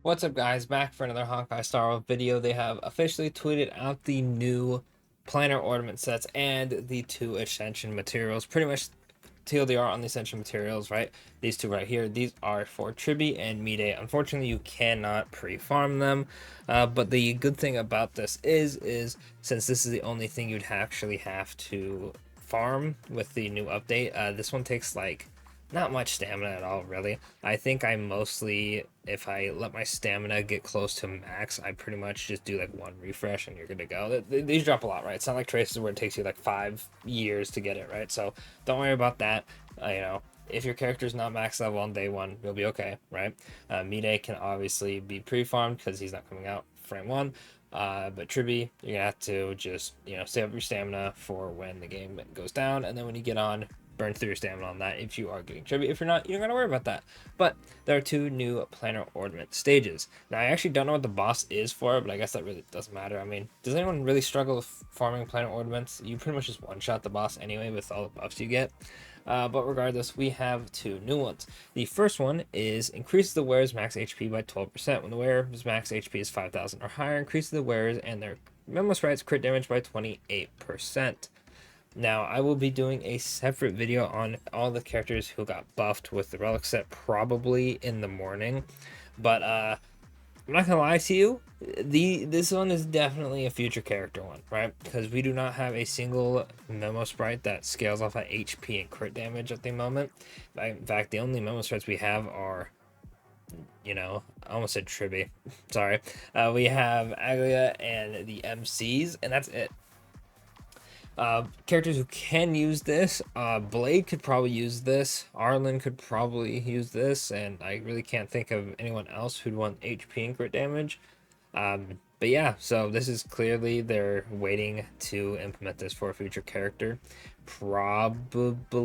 What's up, guys? Back for another Honkai Star Wars video. They have officially tweeted out the new Planar Ornament sets and the two Ascension materials. Pretty much TLDR on the Ascension materials, right? These two right here. These are for Tribi and Mide. Unfortunately, you cannot pre-farm them. But the good thing about this is since this is the only thing you'd actually have to farm with the new update, this one takes like not much stamina at all, really. I think I mostly, if I let my stamina get close to max, I pretty much just do like one refresh and you're good to go. These drop a lot, right? It's not like Traces where it takes you like 5 years to get it, right? So don't worry about that. If your character's not max level on day one, you'll be okay, right? Mide can obviously be pre-farmed because he's not coming out frame one. But Tribi, you're gonna have to just save up your stamina for when the game goes down, and then when you get on, burn through your stamina on that if you are getting tribute. If you're not, you don't gotta worry about that. But there are two new Planar Ornament stages. Now, I actually don't know what the boss is for it, but I guess that really doesn't matter. I mean, does anyone really struggle with farming Planar Ornaments? You pretty much just one-shot the boss anyway with all the buffs you get. But regardless, we have two new ones. The first one is increases the wearer's max HP by 12%. When the wearer's max HP is 5,000 or higher, increases the wearer's and their memo sprites crit damage by 28%. Now, I will be doing a separate video on all the characters who got buffed with the relic set probably in the morning. But I'm not gonna lie to you, this one is definitely a future character one, right? Because we do not have a single memo sprite that scales off at HP and crit damage at the moment. In fact, the only memo sprites we have are, I almost said Tribi. Sorry. We have Aglia and the MCs, and that's it. Characters who can use this, Blade could probably use this, Arlen could probably use this, and I really can't think of anyone else who'd want HP and crit damage. But yeah, so this is clearly they're waiting to implement this for a future character. Probably,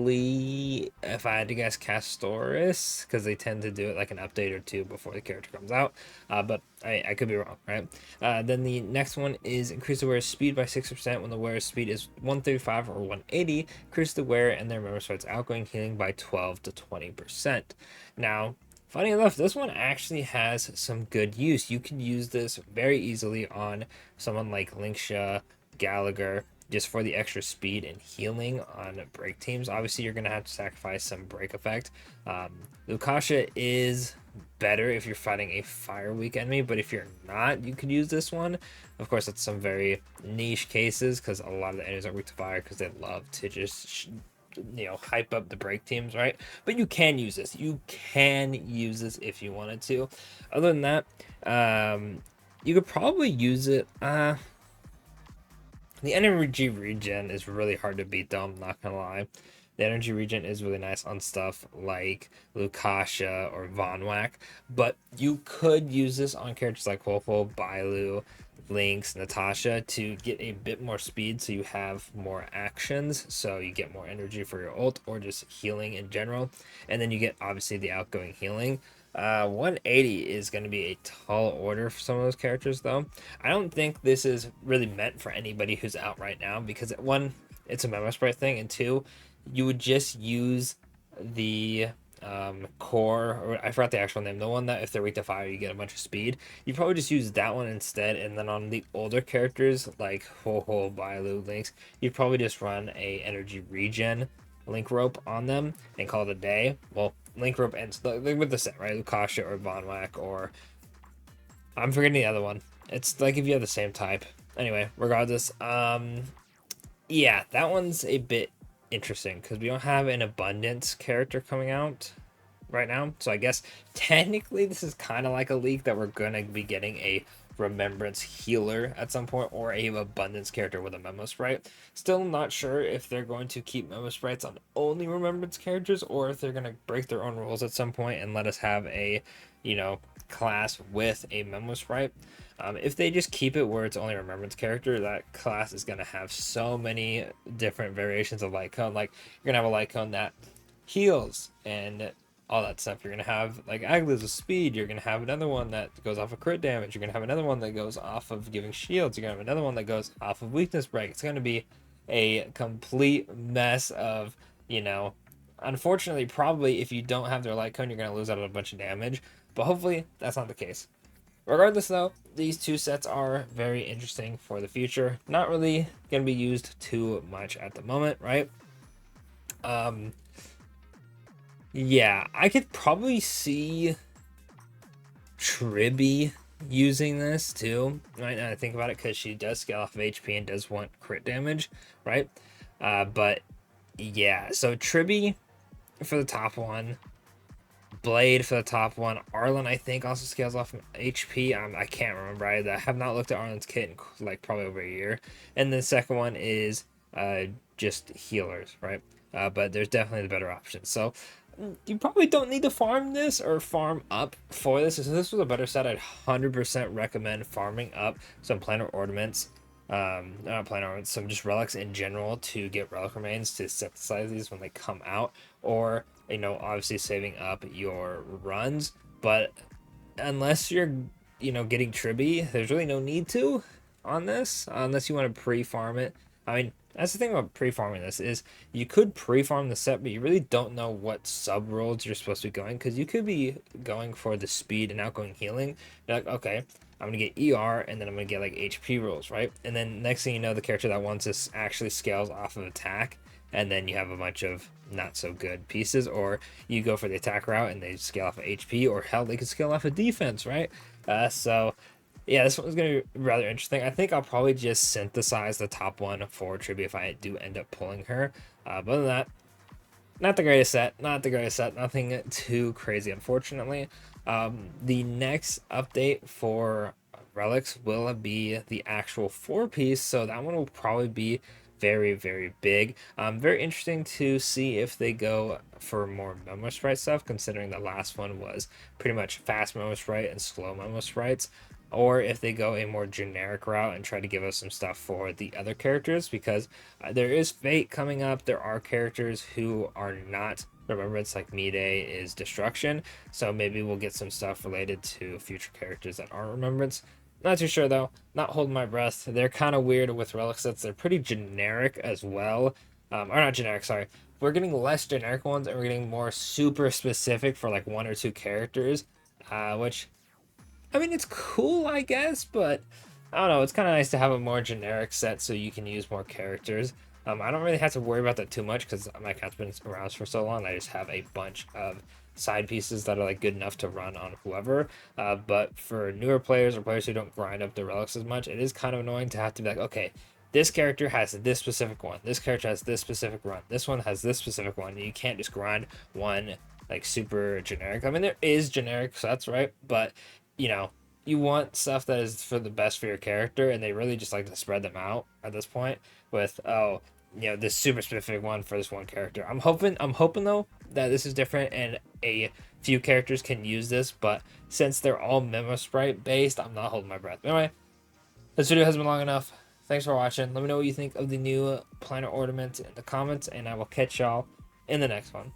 if I had to guess, Castoris, because they tend to do it like an update or two before the character comes out. But I could be wrong, right? Then the next one is increase the wearer's speed by 6% when the wearer's speed is 135 or 180. Increase the wearer and their member starts outgoing healing by 12 to 20%. Now, funny enough, this one actually has some good use. You can use this very easily on someone like Linksha, Gallagher, just for the extra speed and healing on break teams. Obviously, you're going to have to sacrifice some break effect. Lukasha is better if you're fighting a fire weak enemy, but if you're not, you could use this one. Of course, that's some very niche cases because a lot of the enemies are weak to fire because they love to just hype up the break teams, right? But you can use this. You can use this if you wanted to. Other than that, you could probably use it. The energy regen is really hard to beat, though. I'm not gonna lie. The energy regen is really nice on stuff like Lukasha or Von Whack, but you could use this on characters like Wolfo, Bailu, Lynx, Natasha to get a bit more speed so you have more actions, so you get more energy for your ult or just healing in general. And then you get obviously the outgoing healing. 180 is going to be a tall order for some of those characters, though. I don't think this is really meant for anybody who's out right now because, one, it's a memo sprite thing, and two, you would just use the core, or I forgot the actual name, the one that if they're weak to fire, you get a bunch of speed. You probably just use that one instead, and then on the older characters like Ho-Ho, Bailu, Lynx, you'd probably just run a energy regen link rope on them and call it a day. Well, link rope ends with the set, right? Lukasha or Von Whack, or I'm forgetting the other one. It's like if you have the same type. Anyway, regardless, yeah, that one's a bit interesting because we don't have an abundance character coming out right now. So I guess technically this is kind of like a leak that we're gonna be getting a remembrance healer at some point or a abundance character with a memo sprite. Still not sure if they're going to keep memo sprites on only remembrance characters or if they're going to break their own rules at some point and let us have a class with a memo sprite. If they just keep it where it's only a remembrance character, that class is going to have so many different variations of light cone. Like you're going to have a light cone that heals and all that stuff. You're going to have like Aglia's with speed. You're going to have another one that goes off of crit damage. You're going to have another one that goes off of giving shields. You're going to have another one that goes off of weakness break. It's going to be a complete mess of, unfortunately, probably if you don't have their light cone, you're going to lose out on a bunch of damage. But hopefully that's not the case. Regardless, though, these two sets are very interesting for the future. Not really going to be used too much at the moment, right? Yeah, I could probably see Tribby using this too, right? Now I think about it, because she does scale off of HP and does want crit damage, right? But yeah, so Tribby for the top one, Blade for the top one. Arlen, I think, also scales off HP. I can't remember. I have not looked at Arlen's kit in like probably over a year. And the second one is just healers, right? But there's definitely the better option. So you probably don't need to farm this or farm up for this. If this was a better set, I'd 100% recommend farming up some planar ornaments. Not planar ornaments, some just relics in general to get relic remains to synthesize these when they come out, or obviously saving up your runs. But unless you're getting Tribby, there's really no need to on this, unless you want to pre-farm it. I mean, that's the thing about pre-farming this, is you could pre-farm the set, but you really don't know what sub rolls you're supposed to be going, because you could be going for the speed and outgoing healing. You're like, okay, I'm gonna get ER, and then I'm gonna get like HP rolls, right? And then next thing you know, the character that wants this actually scales off of attack, and then you have a bunch of not so good pieces. Or you go for the attack route and they scale off of HP, or hell, they could scale off of defense, right? So yeah, this one's gonna be rather interesting. I think I'll probably just synthesize the top one for Tribby if I do end up pulling her. But other than that, not the greatest set. Nothing too crazy, unfortunately. The next update for relics will be the actual 4-piece, so that one will probably be very, very big. Very interesting to see if they go for more memo sprite stuff, considering the last one was pretty much fast memo sprite and slow memo sprites, or if they go a more generic route and try to give us some stuff for the other characters, because there is Fate coming up. There are characters who are not Remembrance, like Mide is Destruction, so maybe we'll get some stuff related to future characters that aren't Remembrance. Not too sure though. Not holding my breath. They're kind of weird with relic sets. They're pretty generic as well. Or not generic, sorry. We're getting less generic ones, and we're getting more super specific for like one or two characters, which, I mean, it's cool, I guess, but I don't know. It's kind of nice to have a more generic set so you can use more characters. I don't really have to worry about that too much, because my account's been around for so long. I just have a bunch of side pieces that are like good enough to run on whoever. But for newer players or players who don't grind up the relics as much, it is kind of annoying to have to be like, okay, this character has this specific one. This character has this specific run. This one has this specific one. You can't just grind one like super generic. I mean, there is generic sets, right? But you want stuff that is for the best for your character, and they really just like to spread them out at this point with, oh, this super specific one for this one character. I'm hoping though that this is different and a few characters can use this, but since they're all memo sprite based, I'm not holding my breath. Anyway, this video has been long enough. Thanks for watching. Let me know what you think of the new Planar Ornament in the comments, and I will catch y'all in the next one.